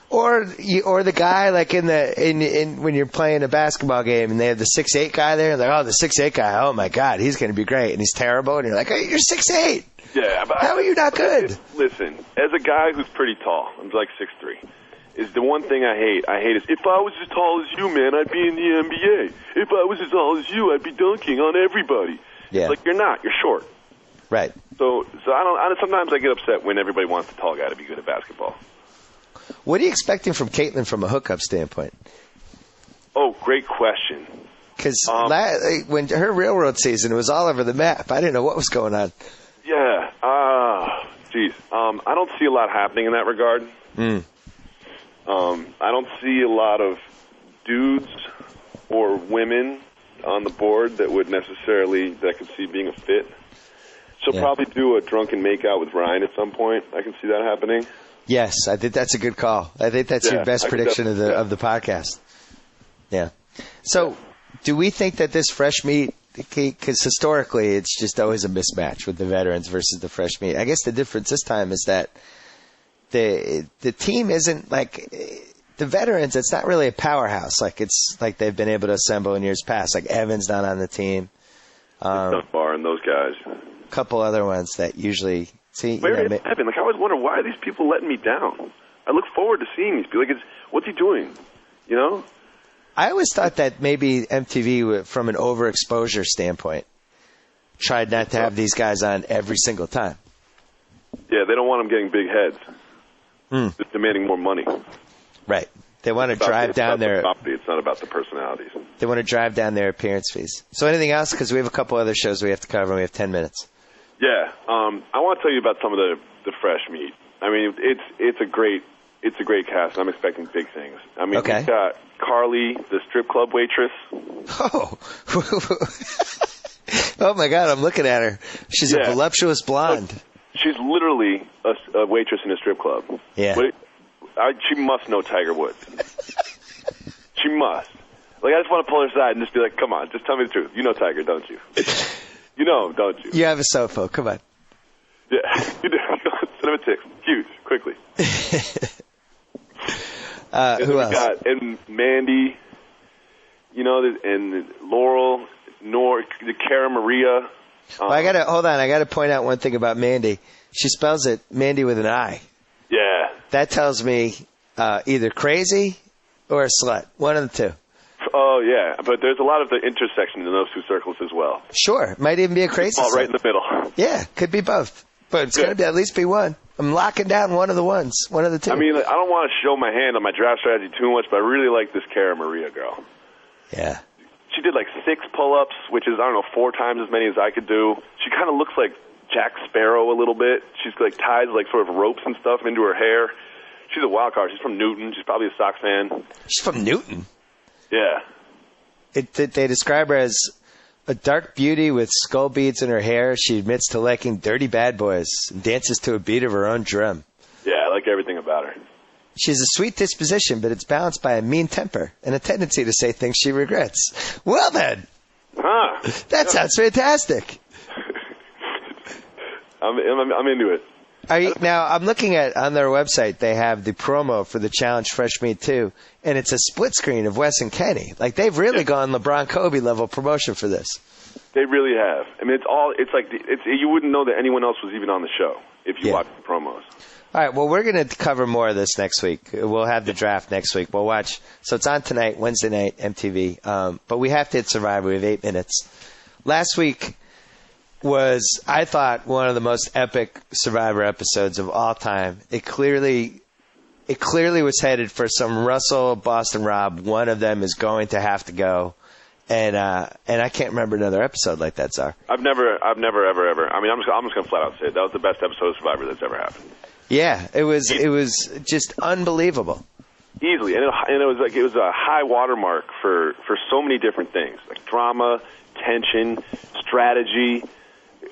Or the guy like in when you're playing a basketball game and they have the 6'8" guy there, and they're like, oh, the 6'8" guy, oh my God, he's going to be great, and he's terrible, and you're like, hey, you're 6'8". Yeah, but how are you not good? Listen, as a guy who's pretty tall, I'm like 6'3", is the one thing I hate. I hate is if I was as tall as you, man, I'd be in the NBA. If I was as tall as you, I'd be dunking on everybody. Yeah. It's like you're not. You're short. Right. So sometimes I get upset when everybody wants the tall guy to be good at basketball. What are you expecting from Caitlin from a hookup standpoint? Oh, great question. Because when her real world season, it was all over the map. I didn't know what was going on. Yeah. Geez. I don't see a lot happening in that regard. I don't see a lot of dudes or women on the board that could see being a fit. She'll probably do a drunken makeout with Ryan at some point. I can see that happening. Yes, I think that's a good call. I think that's your best prediction of the podcast. Yeah. So, do we think that this fresh meat, because historically it's just always a mismatch with the veterans versus the fresh meat. I guess the difference this time is that the team isn't like the veterans. It's not really a powerhouse like it's like they've been able to assemble in years past. Like Evan's not on the team. Bar and those guys. A couple other ones that usually see. Where is Evan? Like I always wonder, why are these people letting me down? I look forward to seeing these people. Like, what's he doing? You know. I always thought that maybe MTV, from an overexposure standpoint, tried not to have these guys on every single time. Yeah, they don't want them getting big heads. Just demanding more money. Right. They want to drive down their... It's not about the personalities. They want to drive down their appearance fees. So anything else? Because we have a couple other shows we have to cover, and we have 10 minutes. Yeah. I want to tell you about some of the fresh meat. I mean, it's a great cast, and I'm expecting big things. I mean, we've got Carly, the strip club waitress. Oh. Oh, my God, I'm looking at her. She's a voluptuous blonde. She's literally a waitress in a strip club. Yeah. She must know Tiger Woods. She must. Like, I just want to pull her aside and just be like, come on, just tell me the truth. You know Tiger, don't you? You know, don't you? You have a sofa. Come on. Yeah, you do. Send him a text. Huge. Quickly. Who else? And Mandy, you know, and Laurel, the Cara Maria. Well, I gotta point out one thing about Mandy. She spells it Mandy with an I. Yeah. That tells me either crazy or a slut. One of the two. Oh, yeah. But there's a lot of the intersection in those two circles as well. Sure. Might even be a crazy slut. Right in the middle. Yeah, could be both. But it's going to be at least be one. I'm locking down one of the ones. One of the two. I mean, I don't want to show my hand on my draft strategy too much, but I really like this Cara Maria girl. Yeah. She did like 6 pull-ups, which is, 4 times as many as I could do. She kind of looks like Jack Sparrow a little bit. She's like ties like sort of ropes and stuff into her hair. She's a wild card. She's from Newton. She's probably a Sox fan. She's from Newton? Yeah. They describe her as a dark beauty with skull beads in her hair. She admits to liking dirty bad boys and dances to a beat of her own drum. Yeah, I like everything about her. She has a sweet disposition, but it's balanced by a mean temper and a tendency to say things she regrets. Well, then. Huh. That sounds fantastic. I'm into it. Now, I'm looking at, on their website, they have the promo for the Challenge Fresh Meat 2, and it's a split screen of Wes and Kenny. Like, they've really gone LeBron Kobe level promotion for this. They really have. I mean, you wouldn't know that anyone else was even on the show if you watched the promos. All right, well, we're going to cover more of this next week. We'll have the draft next week. We'll watch. So it's on tonight, Wednesday night, MTV. But we have to hit Survivor. We have 8 minutes. Last week was, I thought, one of the most epic Survivor episodes of all time. It clearly was headed for some Russell, Boston Rob. One of them is going to have to go. And I can't remember another episode like that, Czar. I've never, ever. I mean, I'm just going to flat out say it. That was the best episode of Survivor that's ever happened. Yeah, it was just unbelievable. Easily, and it was a high watermark for so many different things, like drama, tension, strategy.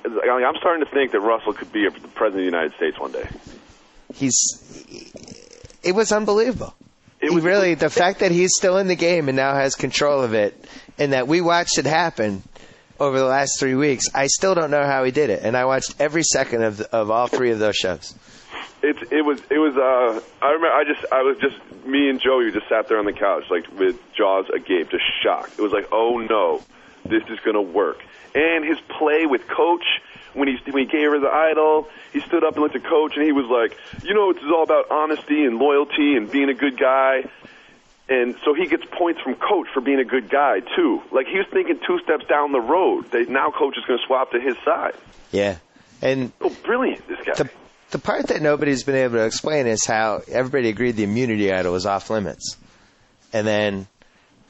I'm starting to think that Russell could be the president of the United States one day. It was unbelievable. The fact that he's still in the game and now has control of it, and that we watched it happen over the last 3 weeks, I still don't know how he did it. And I watched every second of all three of those shows. I remember me and Joey just sat there on the couch, like with jaws agape, just shocked. It was like, oh no, this is going to work. And his play with Coach, when he gave her the idol, he stood up and looked at Coach and he was like, it's all about honesty and loyalty and being a good guy. And so he gets points from Coach for being a good guy too. Like he was thinking 2 steps down the road. Now Coach is going to swap to his side. Yeah. And brilliant, this guy. The part that nobody's been able to explain is how everybody agreed the immunity idol was off limits. And then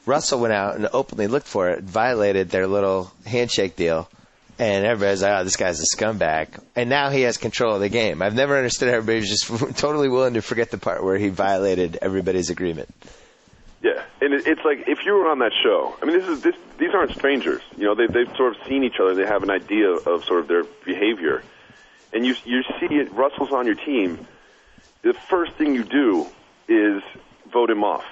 Russell went out and openly looked for it, violated their little handshake deal, and everybody's like, oh, this guy's a scumbag. And now he has control of the game. I've never understood everybody's just totally willing to forget the part where he violated everybody's agreement. Yeah, and it's like if you were on that show, I mean, these aren't strangers. They've sort of seen each other. They have an idea of sort of their behavior. And you see it, Russell's on your team, the first thing you do is vote him off.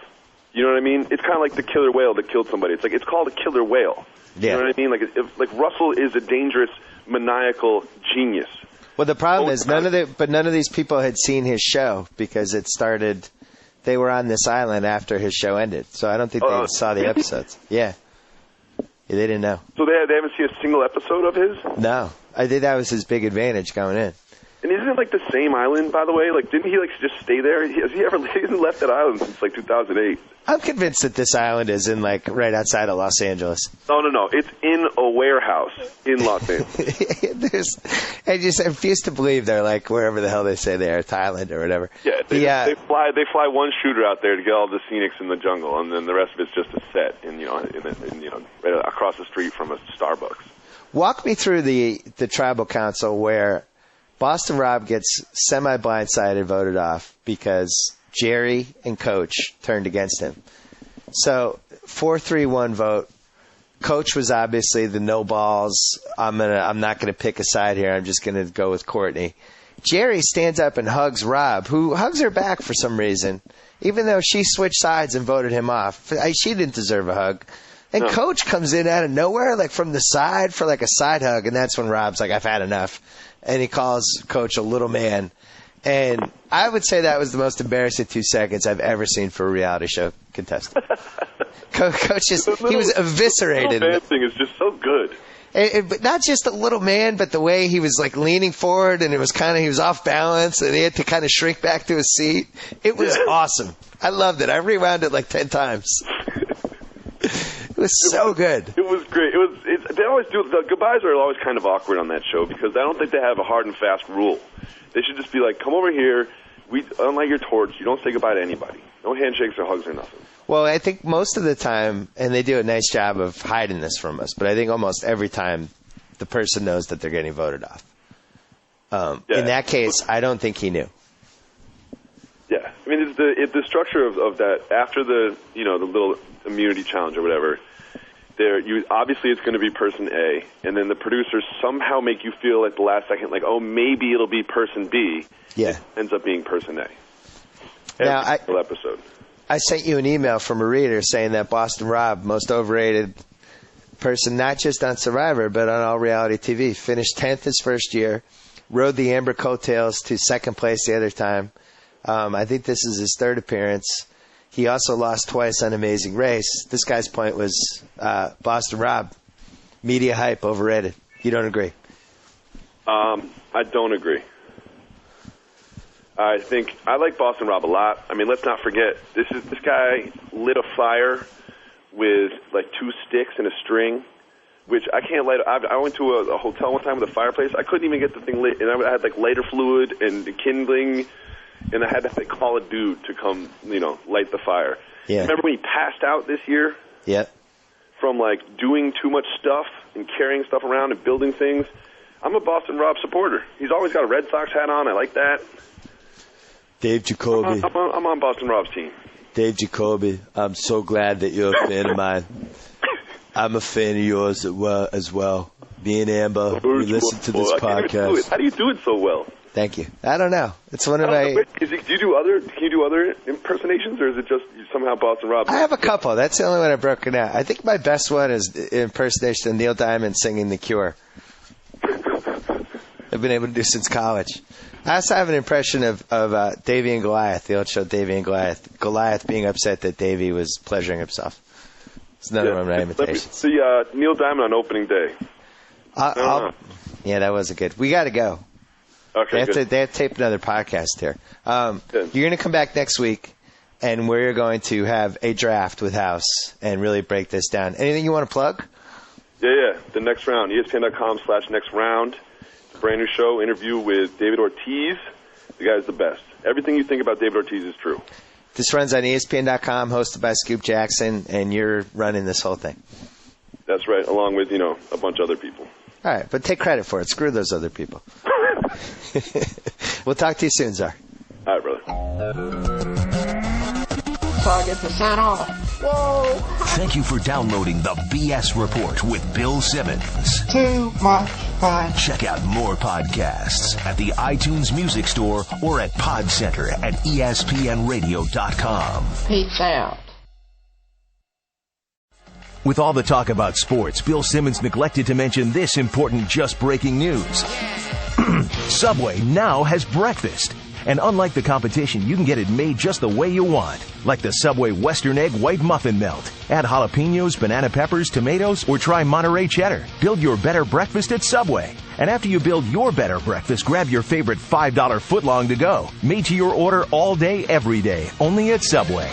You know what I mean? It's kind of like the killer whale that killed somebody. It's called a killer whale. Yeah. You know what I mean? Like Russell is a dangerous, maniacal genius. Well, the problem is none of these people had seen his show because it started. They were on this island after his show ended, so I don't think they saw the episodes. Yeah, they didn't know. So they haven't seen a single episode of his? No. I think that was his big advantage going in. And isn't it like the same island, by the way? Like, didn't he just stay there? He hasn't left that island since like 2008. I'm convinced that this island is in right outside of Los Angeles. No. It's in a warehouse in Los Angeles. I refuse to believe they're like wherever the hell they say they are, Thailand or whatever. Yeah, they fly one shooter out there to get all the scenics in the jungle, and then the rest of it's just a set right across the street from a Starbucks. Walk me through the tribal council where Boston Rob gets semi-blindsided voted off because Jerry and Coach turned against him. So 4-3-1 vote. Coach was obviously the no balls. I'm not gonna pick a side here. I'm just gonna go with Courtney. Jerry stands up and hugs Rob, who hugs her back for some reason, even though she switched sides and voted him off. She didn't deserve a hug. And no. Coach comes in out of nowhere, like from the side, for like a side hug, and that's when Rob's like, I've had enough. And he calls Coach a little man. And I would say that was the most embarrassing 2 seconds I've ever seen for a reality show contestant. Coach he was eviscerated. The man thing is just so good. But not just a little man, but the way he was like leaning forward, and it was he was off balance, and he had to kind of shrink back to his seat. It was awesome. I loved it. I rewound it like 10 times. It was so good. It was great. They always do. The goodbyes are always kind of awkward on that show because I don't think they have a hard and fast rule. They should just be like, come over here. Unlike your torch, you don't say goodbye to anybody. No handshakes or hugs or nothing. Well, I think most of the time, and they do a nice job of hiding this from us, but I think almost every time the person knows that they're getting voted off. In that case, I don't think he knew. Yeah, I mean, it's the structure of that after the little immunity challenge or whatever. Obviously it's going to be person A, and then the producers somehow make you feel at the last second like, oh, maybe it'll be person B. Yeah, it ends up being person A. Every single episode. I sent you an email from a reader saying that Boston Rob, most overrated person, not just on Survivor but on all reality TV, finished 10th his first year, rode the Amber coattails to second place the other time. I think this is his third appearance. He also lost twice on Amazing Race. This guy's point was Boston Rob, media hype, overrated. You don't agree? I don't agree. I think I like Boston Rob a lot. I mean, let's not forget this guy lit a fire with like 2 sticks and a string, which I can't light. I went to a hotel one time with a fireplace. I couldn't even get the thing lit, and I had like lighter fluid and kindling. And I had to call a dude to come, light the fire. Yeah. Remember when he passed out this year? Yeah. From, doing too much stuff and carrying stuff around and building things? I'm a Boston Rob supporter. He's always got a Red Sox hat on. I like that. Dave Jacoby. I'm on Boston Rob's team. Dave Jacoby, I'm so glad that you're a fan of mine. I'm a fan of yours as well. Me and Amber, we listen to this podcast. How do you do it so well? Thank you. I don't know. It's one of my... Can you do other impersonations, or is it just somehow Boston Rob? I have a couple. That's the only one I've broken out. I think my best one is impersonation of Neil Diamond singing The Cure. I've been able to do since college. I also have an impression of Davy and Goliath, the old show Davy and Goliath. Goliath being upset that Davy was pleasuring himself. It's another one of my imitations. See Neil Diamond on opening day. Yeah, that wasn't good. We got to go. Okay, they have to tape another podcast here. You're going to come back next week, and we're going to have a draft with House and really break this down. Anything you want to plug? Yeah. The Next Round, ESPN.com/Next Round. It's a brand new show, interview with David Ortiz. The guy's the best. Everything you think about David Ortiz is true. This runs on ESPN.com, hosted by Scoop Jackson, and you're running this whole thing. That's right, along with, a bunch of other people. All right, but take credit for it. Screw those other people. We'll talk to you soon, Czar. All right, brother. So I get to sign off. Whoa! Thank you for downloading the BS Report with Bill Simmons. Too much fun. Check out more podcasts at the iTunes Music Store or at Pod Center at ESPNRadio.com. Peace out. With all the talk about sports, Bill Simmons neglected to mention this important just breaking news. Subway now has breakfast. And unlike the competition, you can get it made just the way you want. Like the Subway Western Egg White Muffin Melt. Add jalapenos, banana peppers, tomatoes, or try Monterey Cheddar. Build your better breakfast at Subway. And after you build your better breakfast, grab your favorite $5 footlong to go. Made to your order all day, every day. Only at Subway.